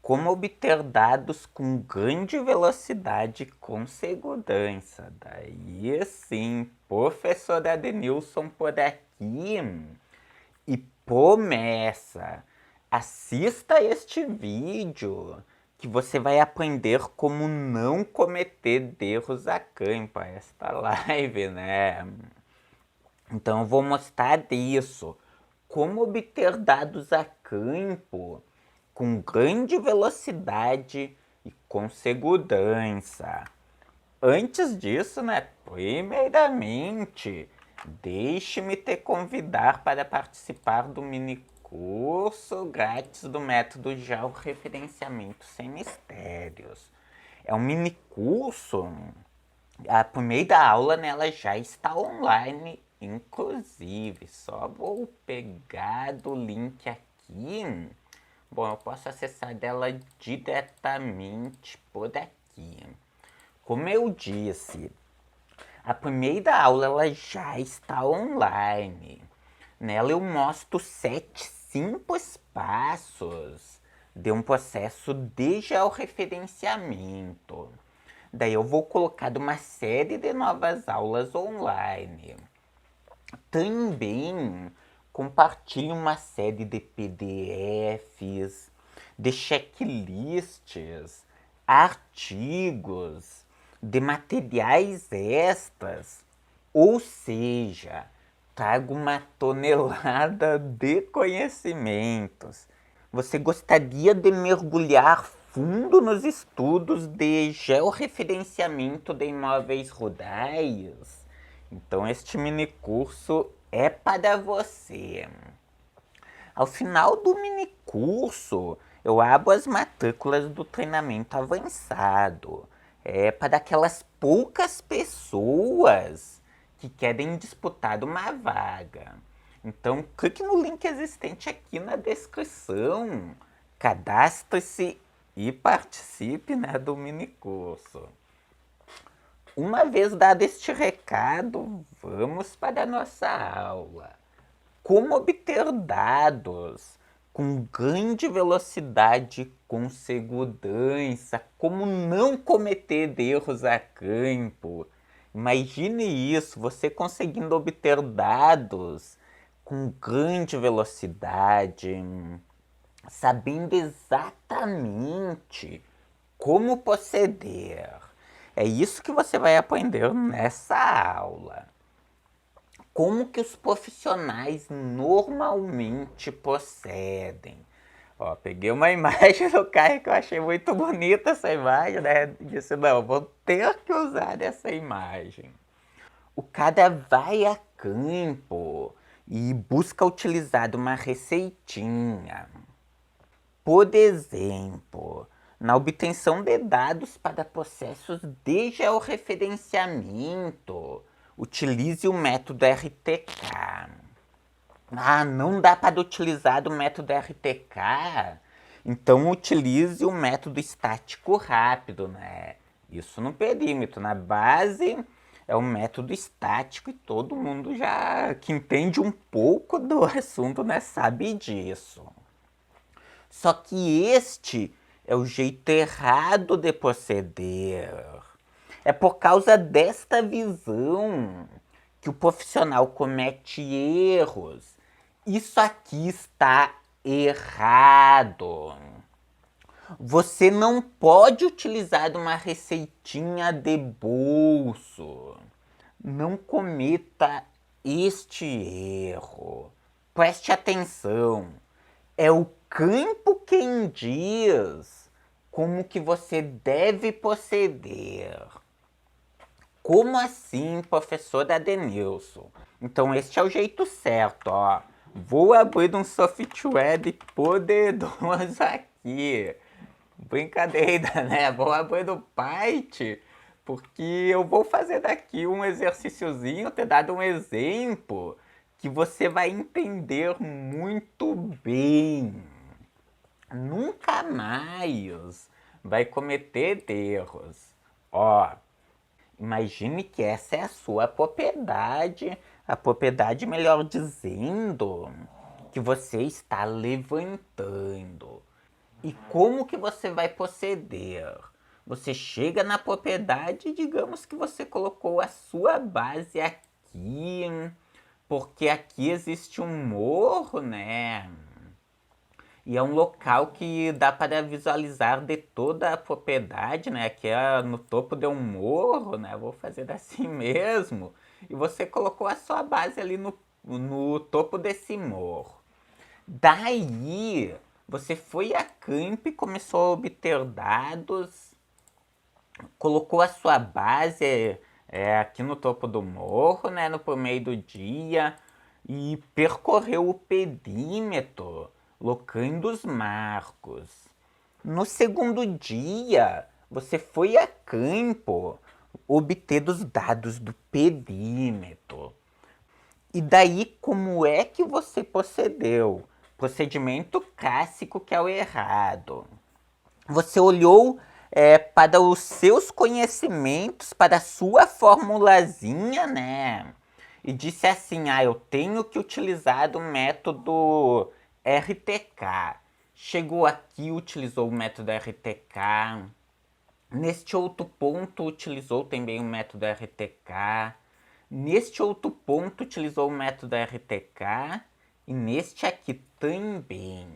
Como obter dados com grande velocidade com segurança. Daí sim, professor Adenilson por aqui. E promessa, assista este vídeo que você vai aprender como não cometer erros a campo, esta live, né? Então eu vou mostrar isso, como obter dados a campo com grande velocidade e com segurança. Antes disso, né, primeiramente, deixe-me te convidar para participar do mini curso grátis do método georreferenciamento sem mistérios. É um mini curso, a primeira aula nela já está online, inclusive. Só vou pegar do link aqui. Bom, eu posso acessar dela diretamente por aqui. Como eu disse, a primeira aula ela já está online. Nela eu mostro 7 simples passos de um processo de georreferenciamento. Daí eu vou colocar uma série de novas aulas online. Também compartilho uma série de PDFs, de checklists, artigos, de materiais extras, ou seja, trago uma tonelada de conhecimentos. Você gostaria de mergulhar fundo nos estudos de georreferenciamento de imóveis rurais? Então este mini curso é para você. Ao final do mini curso, eu abro as matrículas do treinamento avançado. É para aquelas poucas pessoas que querem disputar uma vaga. Então, clique no link existente aqui na descrição, cadastre-se e participe, né, do mini curso. Uma vez dado este recado, vamos para a nossa aula. Como obter dados com grande velocidade, com segurança, como não cometer erros a campo. Imagine isso, você conseguindo obter dados com grande velocidade, sabendo exatamente como proceder. É isso que você vai aprender nessa aula. Como que os profissionais normalmente procedem? Ó, peguei uma imagem do cara que eu achei muito bonita essa imagem, né? Disse, não, vou ter que usar essa imagem. O cara vai a campo e busca utilizar uma receitinha. Por exemplo, na obtenção de dados para processos de georreferenciamento, utilize o método RTK. Ah, não dá para utilizar o método RTK? Então utilize o método estático rápido, né? Isso no perímetro. Na base é o método estático e todo mundo já que entende um pouco do assunto, né, sabe disso. Só que este é o jeito errado de proceder. É por causa desta visão que o profissional comete erros. Isso aqui está errado. Você não pode utilizar uma receitinha de bolso. Não cometa este erro. Preste atenção. É o campo quem diz como que você deve proceder. Como assim, professor Adenilson? Então este é o jeito certo, ó. Vou abrir um software poderoso aqui. Brincadeira, né? Vou abrir o Python, porque eu vou fazer daqui um exercíciozinho, ter dado um exemplo que você vai entender muito bem. Nunca mais vai cometer erros. Ó, imagine que essa é a sua propriedade, a propriedade, melhor dizendo, que você está levantando. E como que você vai proceder? Você chega na propriedade, digamos que você colocou a sua base aqui, porque aqui existe um morro, né? E é um local que dá para visualizar de toda a propriedade, né? Aqui é no topo de um morro, né? Vou fazer assim mesmo. E você colocou a sua base ali no topo desse morro. Daí, você foi a campo e começou a obter dados, colocou a sua base aqui no topo do morro, né, no meio do dia, e percorreu o perímetro, locando os marcos. No segundo dia, você foi a campo, obter os dados do perímetro. E daí, como é que você procedeu? Procedimento clássico que é o errado. Você olhou para os seus conhecimentos, para a sua formulazinha, né? E disse assim, eu tenho que utilizar o método RTK. Chegou aqui, utilizou o método RTK. Neste outro ponto, utilizou também o método RTK. Neste outro ponto, utilizou o método RTK. E neste aqui também.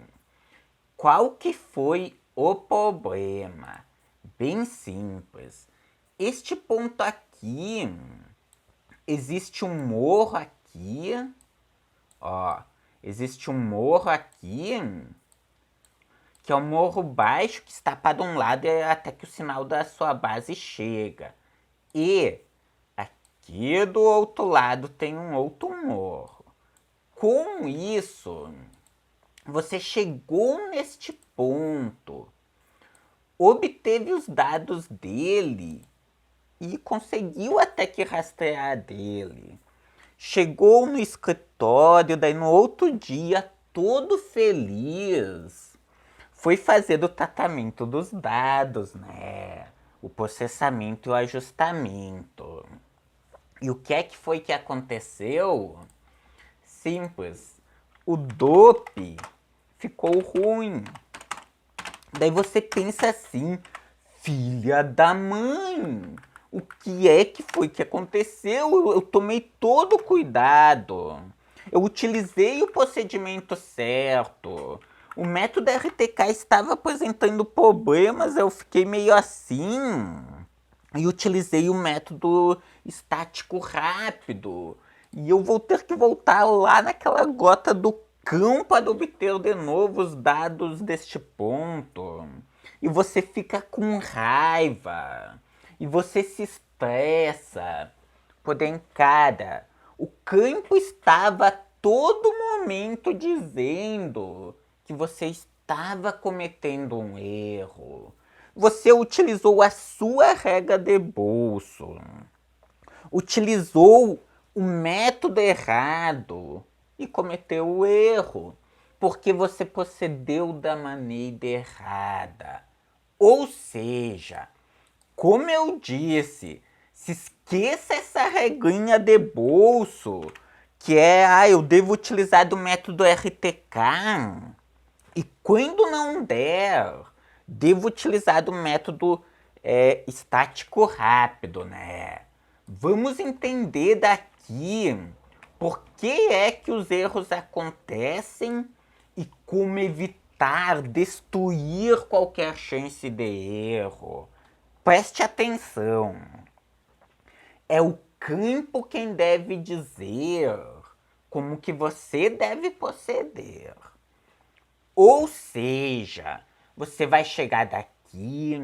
Qual que foi o problema? Bem simples. Este ponto aqui, existe um morro aqui, ó. Existe um morro aqui, que é um morro baixo que está para um lado até que o sinal da sua base chega. E aqui do outro lado tem um outro morro. Com isso, você chegou neste ponto, obteve os dados dele e conseguiu até que rastrear dele. Chegou no escritório, daí no outro dia, todo feliz, foi fazer o tratamento dos dados, né? O processamento e o ajustamento. E o que é que foi que aconteceu? Simples. O dope ficou ruim. Daí você pensa assim, filha da mãe, o que é que foi que aconteceu? Eu tomei todo o cuidado. Eu utilizei o procedimento certo. O método RTK estava apresentando problemas, eu fiquei meio assim. E utilizei o método estático rápido. E eu vou ter que voltar lá naquela gota do cão para obter de novo os dados deste ponto. E você fica com raiva. E você se estressa. Porém, cara, o campo estava a todo momento dizendo que você estava cometendo um erro. Você utilizou a sua regra de bolso. Utilizou o método errado e cometeu o erro, porque você procedeu da maneira errada. Ou seja, como eu disse, se esqueça essa regrinha de bolso, que é, eu devo utilizar do método RTK. E quando não der, devo utilizar do método estático rápido, né? Vamos entender daqui por que é que os erros acontecem e como evitar, destruir qualquer chance de erro. Preste atenção. É o campo quem deve dizer como que você deve proceder. Ou seja, você vai chegar daqui,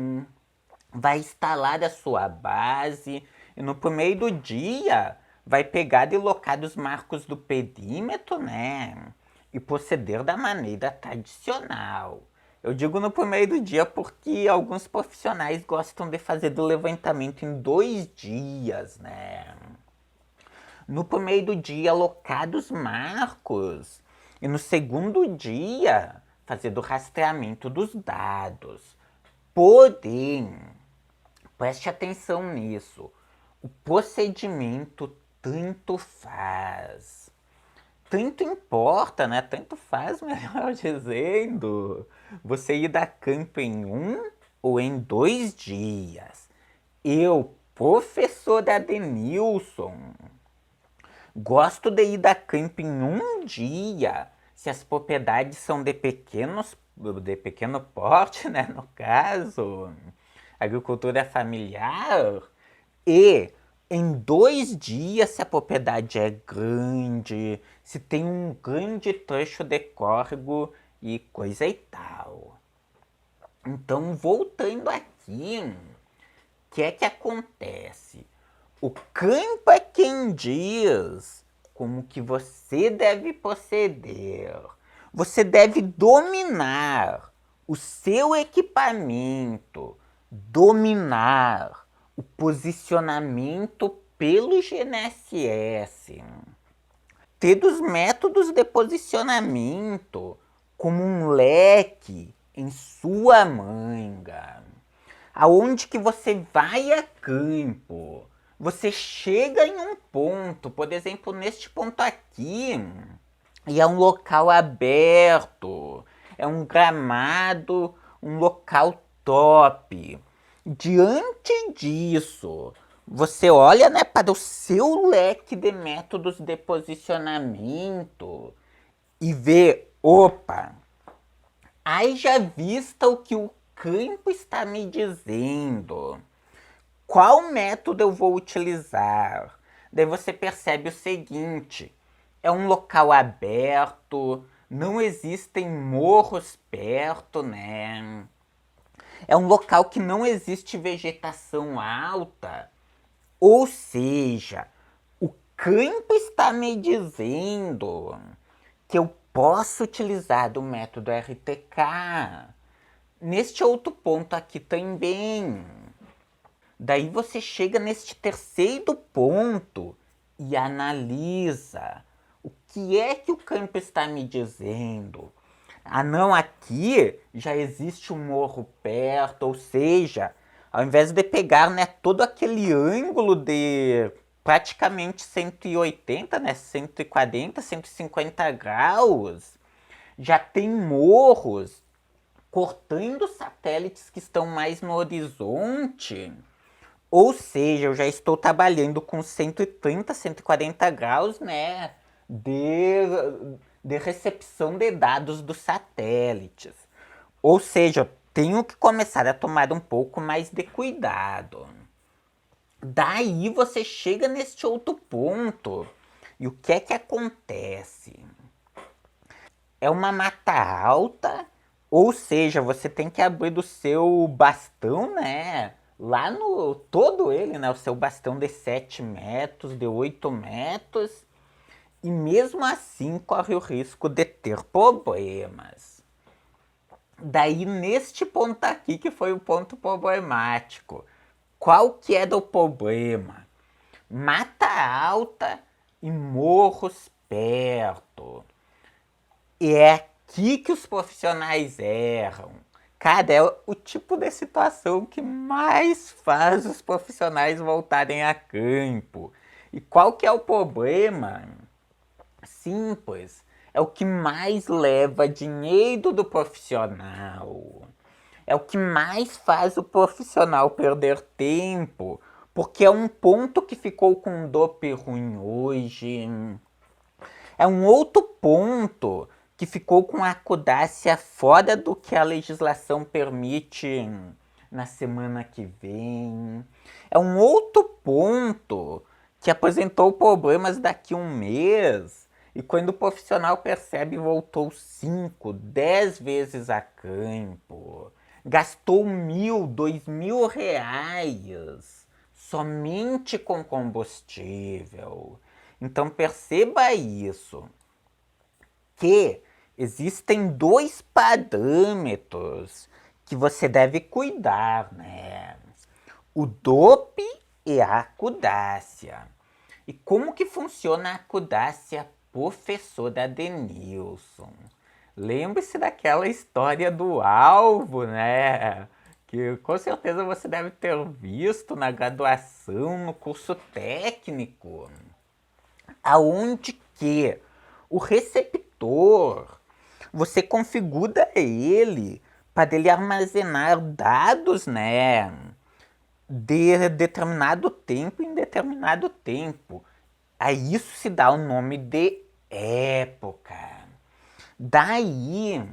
vai instalar a sua base e no meio do dia vai pegar e locar os marcos do perímetro, né? E proceder da maneira tradicional. Eu digo no meio do dia porque alguns profissionais gostam de fazer do levantamento em 2 dias, né? No meio do dia, alocar os marcos. E no segundo dia, fazer do rastreamento dos dados. Porém, preste atenção nisso. O procedimento tanto faz. tanto importa, né? Tanto faz, melhor dizendo, você ir dar campo em 1 ou em 2 dias. Eu, professor Adenilson, gosto de ir dar campo em 1 dia, se as propriedades são de pequeno porte, né, no caso, agricultura familiar, e em 2 dias, se a propriedade é grande, se tem um grande trecho de córrego e coisa e tal. Então, voltando aqui, o que é que acontece? O campo é quem diz como que você deve proceder. Você deve dominar o seu equipamento, dominar o posicionamento pelo GNSS, ter os métodos de posicionamento como um leque em sua manga. Aonde que você vai a campo, você chega em um ponto, por exemplo, neste ponto aqui, e é um local aberto, é um gramado, um local top. Diante disso, você olha, né, para o seu leque de métodos de posicionamento e vê, opa, haja vista o que o campo está me dizendo. Qual método eu vou utilizar? Daí você percebe o seguinte: é um local aberto, não existem morros perto, né? É um local que não existe vegetação alta. Ou seja, o campo está me dizendo que eu posso utilizar do método RTK. Neste outro ponto aqui também. Daí você chega neste terceiro ponto e analisa o que é que o campo está me dizendo. Ah, não, aqui já existe um morro perto, ou seja, ao invés de pegar, né, todo aquele ângulo de praticamente 180, né, 140, 150 graus, já tem morros cortando satélites que estão mais no horizonte. Ou seja, eu já estou trabalhando com 130, 140 graus, né, de, de recepção de dados dos satélites. Ou seja, eu tenho que começar a tomar um pouco mais de cuidado. Daí você chega neste outro ponto. E o que é que acontece? É uma mata alta, ou seja, você tem que abrir do seu bastão, né? Lá no. Todo ele, né? O seu bastão de 7 metros, de 8 metros. E mesmo assim corre o risco de ter problemas. Daí, neste ponto aqui, que foi o ponto problemático. Qual que é do problema? Mata alta e morros perto. E é aqui que os profissionais erram. Cara, é o tipo de situação que mais faz os profissionais voltarem a campo. E qual que é o problema? Simples. É o que mais leva dinheiro do profissional. É o que mais faz o profissional perder tempo. Porque é um ponto que ficou com um dope ruim hoje. É um outro ponto que ficou com a acudácia fora do que a legislação permite na semana que vem. É um outro ponto que apresentou problemas daqui a um mês e quando o profissional percebe voltou 5, 10 vezes a campo. Gastou 1.000, 2.000 reais somente com combustível. Então perceba isso, que existem 2 parâmetros que você deve cuidar, né? O DOP e a acudácia. E como que funciona a acudácia, professor Adenilson? Lembre-se daquela história do alvo, né? Que com certeza você deve ter visto na graduação, no curso técnico, aonde que O receptor, você configura ele para ele armazenar dados, né, de determinado tempo em determinado tempo. Aí isso se dá o nome de época. Daí,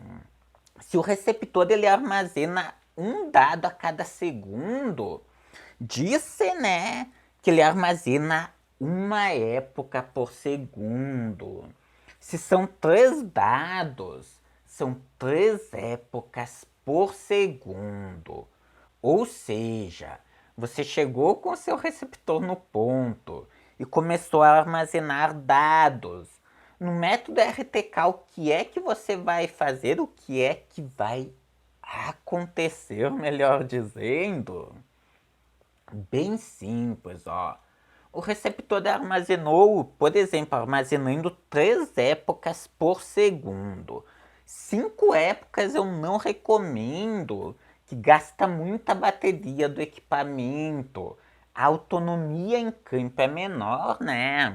se o receptor ele armazena um dado a cada segundo, diz-se, né, que ele armazena uma época por segundo. Se são 3 dados, são 3 épocas por segundo. Ou seja, você chegou com seu receptor no ponto e começou a armazenar dados. No método RTK, o que é que você vai fazer? O que é que vai acontecer, melhor dizendo? Bem simples, ó. O receptor armazenou, por exemplo, armazenando 3 épocas por segundo. 5 épocas eu não recomendo, que gasta muita bateria do equipamento. A autonomia em campo é menor, né?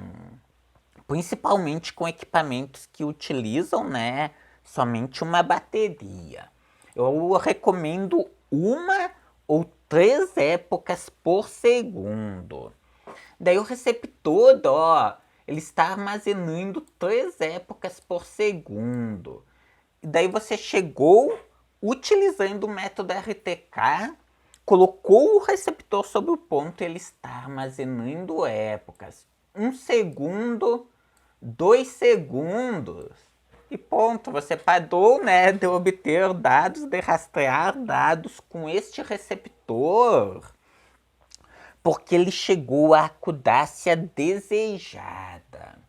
Principalmente com equipamentos que utilizam, né, somente uma bateria. Eu recomendo 1 ou 3 épocas por segundo. Daí o receptor, ó, ele está armazenando 3 épocas por segundo. E daí você chegou utilizando o método RTK, colocou o receptor sobre o ponto e ele está armazenando épocas. 1 segundo, 2 segundos. E ponto, você parou, né, de obter dados, de rastrear dados com este receptor, porque ele chegou à acudácia desejada.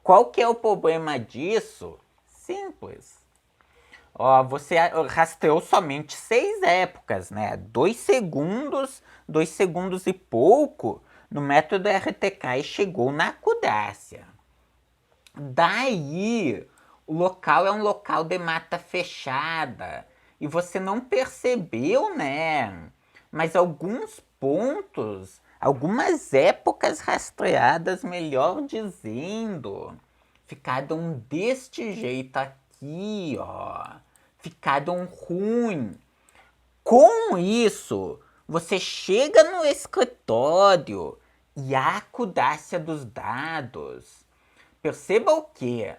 Qual que é o problema disso? Simples. Ó, você rastreou somente 6 épocas, né? 2 segundos e pouco no método RTK e chegou na acudácia. Daí, o local é um local de mata fechada e você não percebeu, né? Mas alguns pontos, algumas épocas rastreadas, melhor dizendo, ficaram deste jeito aqui, ó. Ficaram ruim. Com isso, você chega no escritório e a acudácia dos dados. Perceba o que?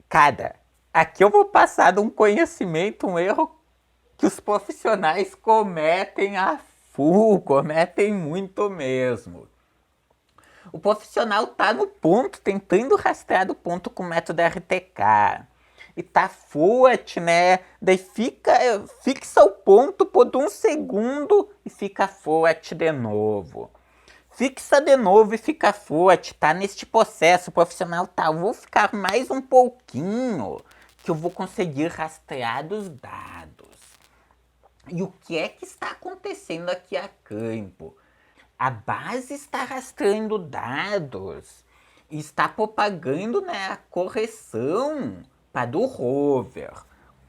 Cara, aqui eu vou passar um conhecimento, um erro que os profissionais cometem a full, cometem muito mesmo. O profissional tá no ponto, tentando rastrear do ponto com o método RTK. E tá forward, né? Daí fixa o ponto por 1 segundo e fica forward de novo. Fixa de novo e fica forward, tá neste processo. O profissional tá, eu vou ficar mais um pouquinho que eu vou conseguir rastrear os dados. E o que é que está acontecendo aqui a campo? A base está rastreando dados e está propagando, né, a correção para o rover.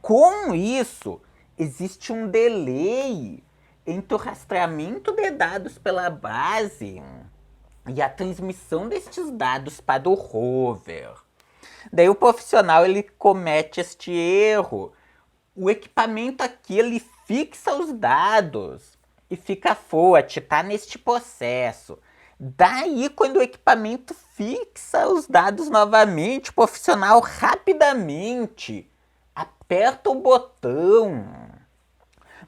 Com isso, existe um delay entre o rastreamento de dados pela base e a transmissão destes dados para o rover. Daí o profissional ele comete este erro. O equipamento aqui ele fixa os dados e fica forward, tá neste processo. Daí, quando o equipamento fixa os dados novamente, o profissional rapidamente aperta o botão,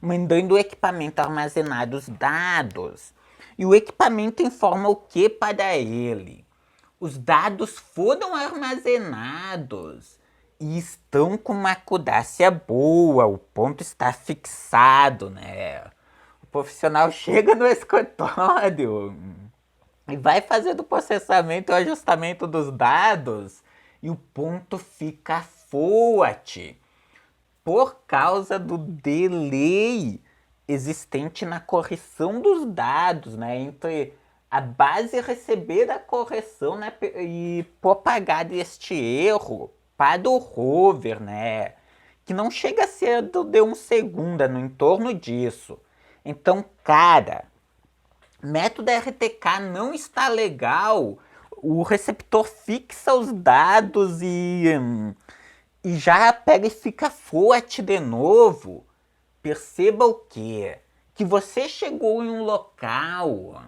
mandando o equipamento armazenar os dados. E o equipamento informa o que para ele? Os dados foram armazenados e estão com uma acudácia boa, o ponto está fixado, né? O profissional chega no escritório e vai fazer do processamento e o ajustamento dos dados e o ponto fica forward por causa do delay existente na correção dos dados, né? Entre a base receber a correção, né, e propagar este erro para o rover, né? Que não chega a ser de 1 segundo, é no entorno disso. Então, cara, método RTK não está legal. o receptor fixa os dados e já pega e fica forte de novo. Perceba o quê? Que você chegou em um local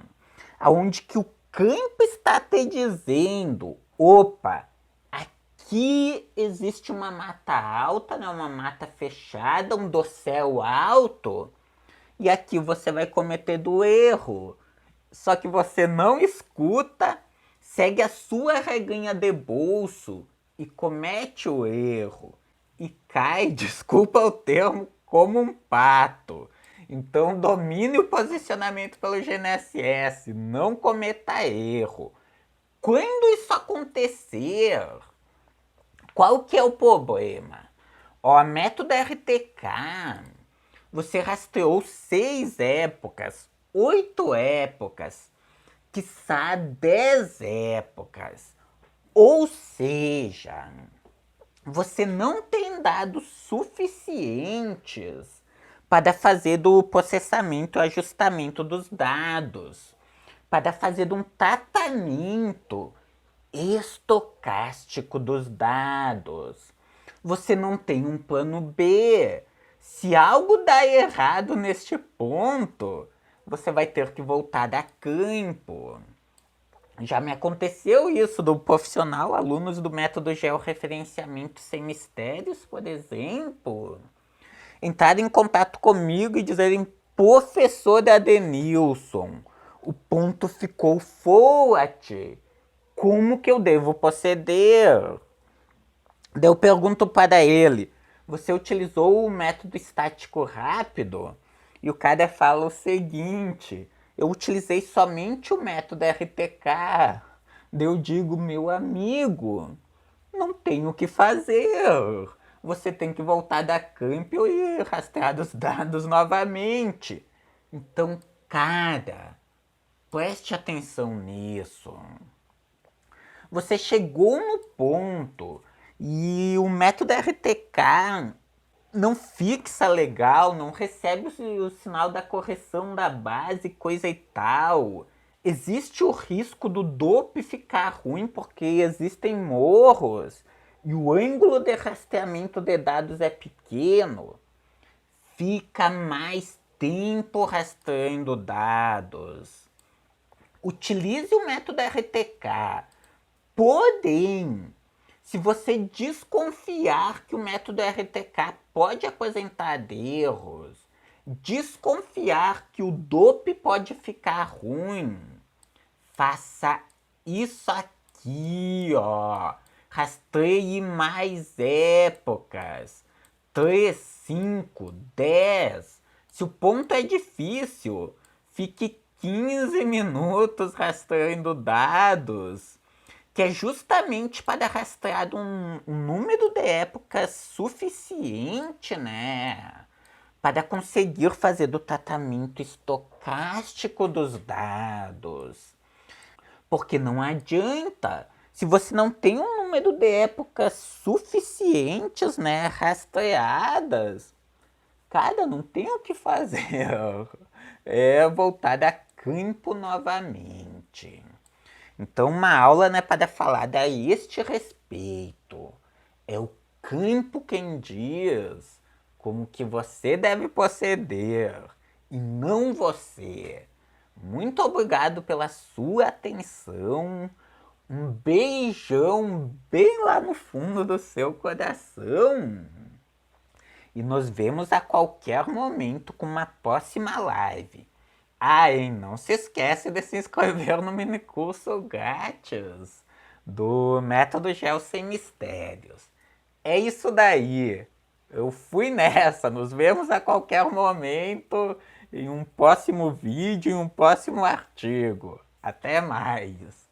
onde que o campo está te dizendo, opa, aqui existe uma mata alta, né? Uma mata fechada, um dossel alto, e aqui você vai cometer do erro. Só que você não escuta, segue a sua reganha de bolso e comete o erro. E cai, desculpa o termo, como um pato. Então domine o posicionamento pelo GNSS, não cometa erro. Quando isso acontecer, qual que é o problema? Ó, método RTK, você rastreou 6 épocas, 8 épocas, quiçá 10 épocas. Ou seja, você não tem dados suficientes para fazer do processamento e ajustamento dos dados, para fazer um tratamento estocástico dos dados. Você não tem um plano B. Se algo dá errado neste ponto, você vai ter que voltar da campo. Já me aconteceu isso do profissional, alunos do método georreferenciamento sem mistérios, por exemplo, entrarem em contato comigo e dizerem: professor Adenilson, o ponto ficou forte. Como que eu devo proceder? Daí eu pergunto para ele: você utilizou o método estático rápido? E o cara fala o seguinte: eu utilizei somente o método RTK. Daí eu digo: meu amigo, não tem o que fazer. Você tem que voltar da Campbell e rastrear os dados novamente. Então, cara, preste atenção nisso. Você chegou no ponto e o método RTK não fixa legal, não recebe o sinal da correção da base, coisa e tal. Existe o risco do DOP ficar ruim porque existem morros e o ângulo de rastreamento de dados é pequeno. Fica mais tempo rastreando dados. Utilize o método RTK. Porém, se você desconfiar que o método RTK pode apresentar erros, desconfiar que o DOP pode ficar ruim, faça isso aqui, ó. Rastreie mais épocas. 3, 5, 10. Se o ponto é difícil, fique 15 minutos rastreando dados, que é justamente para rastrear um número de épocas suficiente, né? Para conseguir fazer do tratamento estocástico dos dados. Porque não adianta, se você não tem um número de épocas suficientes, né, rastreadas, cara, não tem o que fazer. É voltar a campo novamente. Então, uma aula, né, para falar a este respeito. É o campo quem diz como que você deve proceder e não você. Muito obrigado pela sua atenção. Um beijão bem lá no fundo do seu coração. E nos vemos a qualquer momento com uma próxima live. Ah, e não se esquece de se inscrever no minicurso grátis do Método Geo Sem Mistérios. É isso daí. Eu fui nessa. Nos vemos a qualquer momento em um próximo vídeo, em um próximo artigo. Até mais.